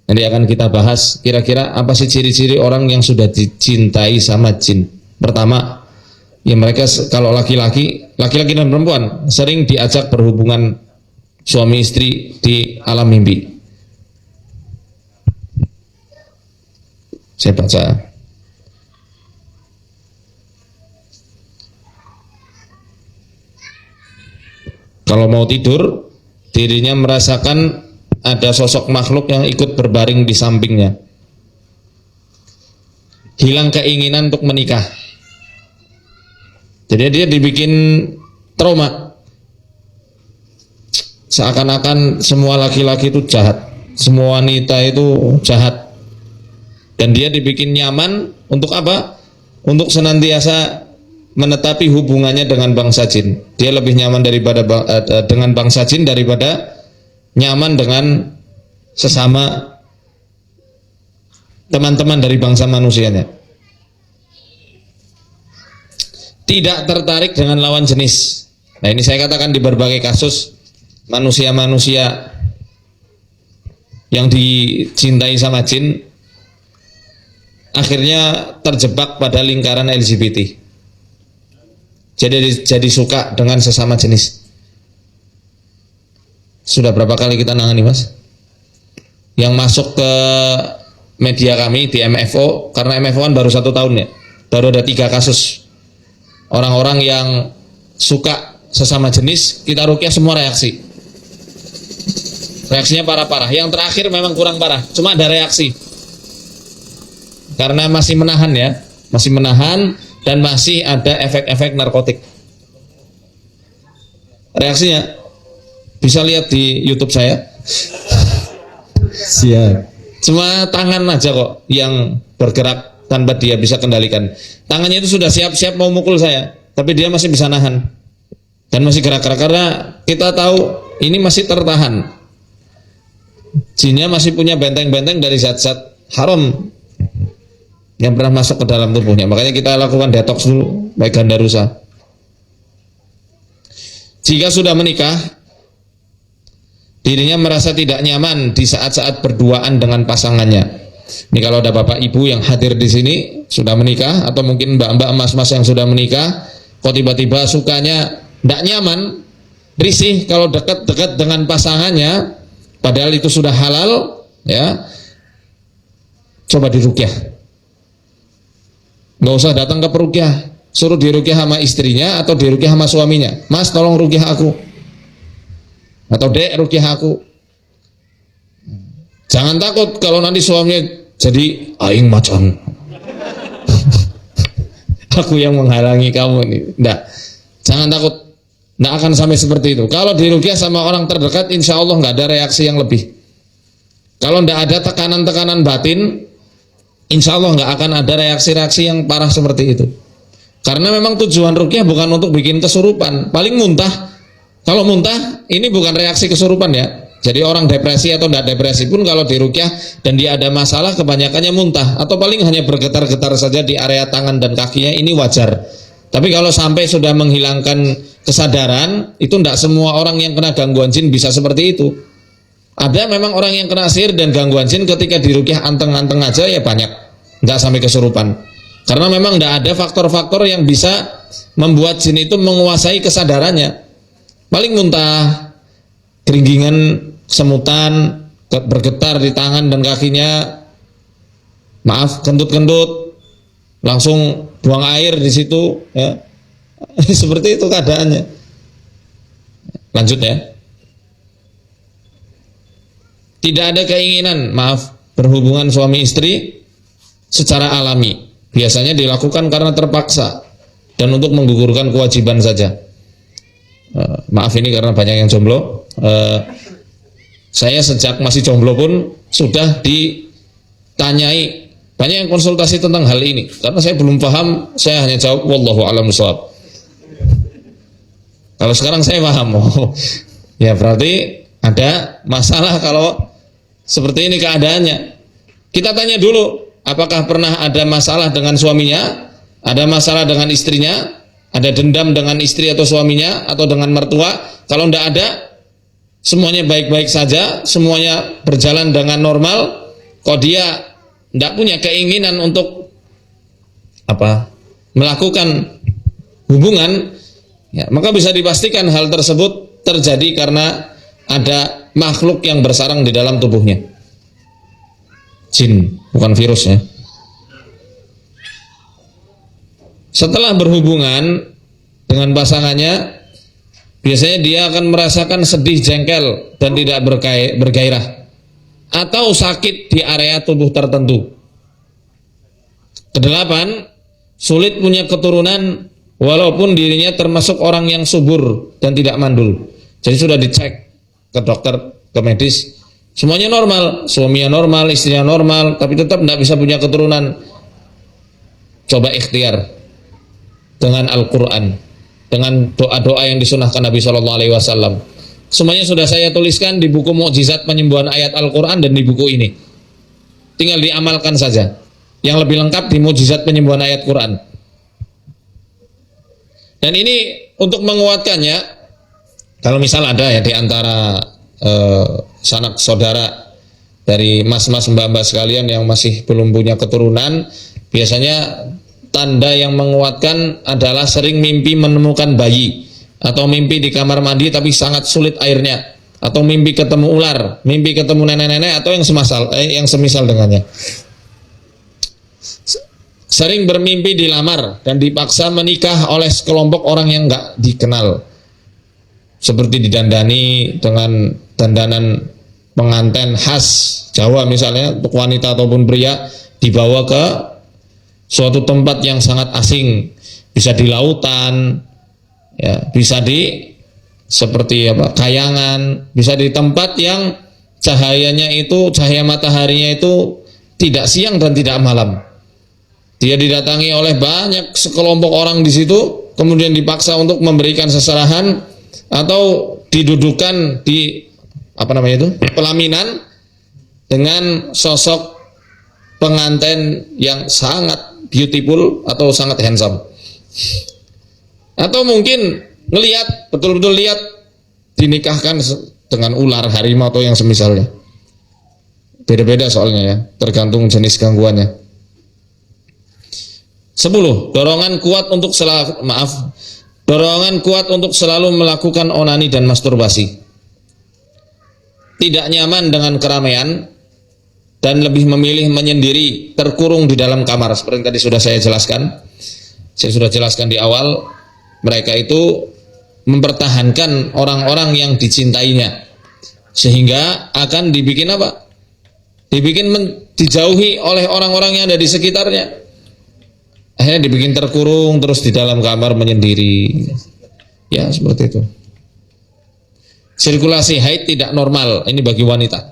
Nanti akan kita bahas kira-kira apa sih ciri-ciri orang yang sudah dicintai sama jin. Pertama, ya mereka kalau laki-laki dan perempuan sering diajak berhubungan suami istri di alam mimpi. Saya baca. Kalau mau tidur, dirinya merasakan ada sosok makhluk yang ikut berbaring di sampingnya. Hilang keinginan untuk menikah. Jadi dia dibikin trauma. Seakan-akan semua laki-laki itu jahat, semua wanita itu jahat. Dan dia dibikin nyaman untuk apa? Untuk senantiasa menetapi hubungannya dengan bangsa jin. Dia lebih nyaman dengan bangsa jin daripada nyaman dengan sesama teman-teman dari bangsa manusianya. Tidak tertarik dengan lawan jenis. Nah, ini saya katakan di berbagai kasus manusia-manusia yang dicintai sama jin akhirnya terjebak pada lingkaran LGBT. Jadi suka dengan sesama jenis. Sudah berapa kali kita nangani, Mas? Yang masuk ke media kami di MFO, karena MFO kan baru 1 tahun ya, baru ada 3 kasus orang-orang yang suka sesama jenis, kita rukyah semua reaksinya parah-parah. Yang terakhir memang kurang parah, cuma ada reaksi karena masih menahan dan masih ada efek-efek narkotik. Reaksinya bisa lihat di YouTube saya. Siap. Cuma tangan aja kok yang bergerak tanpa dia bisa kendalikan. Tangannya itu sudah siap-siap mau mukul saya, tapi dia masih bisa nahan dan masih gerak-gerak karena kita tahu ini masih tertahan. Jinnya masih punya benteng-benteng dari zat-zat haram yang pernah masuk ke dalam tubuhnya. Makanya kita lakukan detox dulu, baik ganda rusa. Jika sudah menikah, dirinya merasa tidak nyaman di saat-saat berduaan dengan pasangannya. Ini kalau ada bapak ibu yang hadir di sini sudah menikah, atau mungkin mbak-mbak mas-mas yang sudah menikah, kok tiba-tiba sukanya tidak nyaman, risih kalau dekat-dekat dengan pasangannya, padahal itu sudah halal, ya, coba dirukyah. Nggak usah datang ke perukyah, suruh dirukyah sama istrinya atau dirukyah sama suaminya. Mas, tolong rukyah aku, atau dek rukyah aku. Jangan takut kalau nanti suaminya jadi aing macan. Aku yang menghalangi kamu ini. Enggak. Jangan takut. Enggak akan sampai seperti itu. Kalau dirukyah sama orang terdekat, insya Allah enggak ada reaksi yang lebih. Kalau enggak ada tekanan-tekanan batin, insya Allah enggak akan ada reaksi-reaksi yang parah seperti itu. Karena memang tujuan rukyah bukan untuk bikin kesurupan. Paling muntah. Kalau muntah, ini bukan reaksi kesurupan ya. Jadi orang depresi atau tidak depresi pun kalau dirukyah dan dia ada masalah, kebanyakannya muntah atau paling hanya bergetar-getar saja di area tangan dan kakinya, ini wajar. Tapi kalau sampai sudah menghilangkan kesadaran, itu tidak semua orang yang kena gangguan jin bisa seperti itu. Ada memang orang yang kena sihir dan gangguan jin ketika dirukyah anteng-anteng aja ya banyak, nggak sampai kesurupan. Karena memang tidak ada faktor-faktor yang bisa membuat jin itu menguasai kesadarannya. Paling muntah, keringgingan, semutan, bergetar di tangan dan kakinya, maaf, kentut-kentut, langsung buang air di situ, ya. Seperti itu keadaannya. Lanjut ya. Tidak ada keinginan, maaf, berhubungan suami istri secara alami. Biasanya dilakukan karena terpaksa dan untuk menggugurkan kewajiban saja. Maaf ini karena banyak yang jomblo. Saya sejak masih jomblo pun sudah ditanyai, banyak yang konsultasi tentang hal ini. Karena saya belum paham, saya hanya jawab wallahu a'lam bishawab. Kalau sekarang saya paham, ya berarti ada masalah kalau seperti ini keadaannya. Kita tanya dulu, apakah pernah ada masalah dengan suaminya, ada masalah dengan istrinya, ada dendam dengan istri atau suaminya atau dengan mertua. Kalau tidak ada, semuanya baik-baik saja, semuanya berjalan dengan normal, kok dia tidak punya keinginan untuk melakukan hubungan, ya, maka bisa dipastikan hal tersebut terjadi karena ada makhluk yang bersarang di dalam tubuhnya, jin, bukan virus ya. Setelah berhubungan dengan pasangannya, biasanya dia akan merasakan sedih, jengkel, dan tidak bergairah, atau sakit di area tubuh tertentu. Kedelapan, sulit punya keturunan walaupun dirinya termasuk orang yang subur dan tidak mandul. Jadi sudah dicek ke dokter, ke medis, semuanya normal, suaminya normal, istrinya normal, tapi tetap tidak bisa punya keturunan. Coba ikhtiar dengan Al-Quran, dengan doa-doa yang disunahkan Nabi SAW. Semuanya sudah saya tuliskan di buku Mukjizat Penyembuhan Ayat Al-Quran dan di buku ini. Tinggal diamalkan saja. Yang lebih lengkap di Mukjizat Penyembuhan Ayat Quran. Dan ini untuk menguatkannya, kalau misal ada ya di antara sanak saudara dari mas-mas mbak-mbak sekalian yang masih belum punya keturunan, biasanya tanda yang menguatkan adalah sering mimpi menemukan bayi, atau mimpi di kamar mandi tapi sangat sulit airnya, atau mimpi ketemu ular, mimpi ketemu nenek-nenek, atau yang semisal dengannya. Sering bermimpi dilamar dan dipaksa menikah oleh sekelompok orang yang nggak dikenal, seperti didandani dengan dandanan pengantin khas Jawa misalnya, untuk wanita ataupun pria, dibawa ke suatu tempat yang sangat asing, bisa di lautan, ya, bisa di seperti kayangan, bisa di tempat yang cahayanya itu, cahaya mataharinya itu tidak siang dan tidak malam. Dia didatangi oleh banyak sekelompok orang di situ, kemudian dipaksa untuk memberikan seserahan atau didudukan di pelaminan dengan sosok pengantin yang sangat beautiful atau sangat handsome, atau mungkin ngelihat, betul-betul lihat dinikahkan dengan ular, harimau atau yang semisalnya. Beda-beda soalnya ya, tergantung jenis gangguannya. 10. Dorongan kuat untuk selalu melakukan onani dan masturbasi. Tidak nyaman dengan keramaian dan lebih memilih menyendiri, terkurung di dalam kamar. Seperti yang tadi sudah saya jelaskan. Saya sudah jelaskan di awal, mereka itu mempertahankan orang-orang yang dicintainya, sehingga akan dibikin dijauhi oleh orang-orang yang ada di sekitarnya. Akhirnya dibikin terkurung terus di dalam kamar menyendiri. Ya, seperti itu. Sirkulasi haid tidak normal, ini bagi wanita.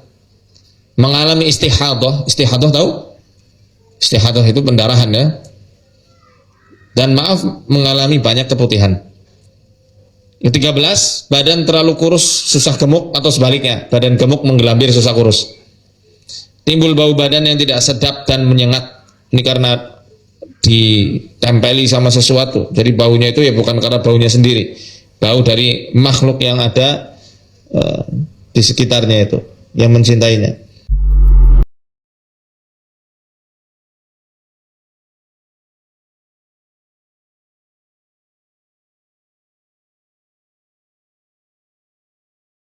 Mengalami istihadah tahu? Istihadah itu pendarahan ya. Dan mengalami banyak keputihan. Yang 13, badan terlalu kurus susah gemuk, atau sebaliknya, badan gemuk menggelambir susah kurus. Timbul bau badan yang tidak sedap dan menyengat. Ini karena ditempeli sama sesuatu. Jadi baunya itu ya bukan karena baunya sendiri, bau dari makhluk yang ada di sekitarnya itu, yang mencintainya.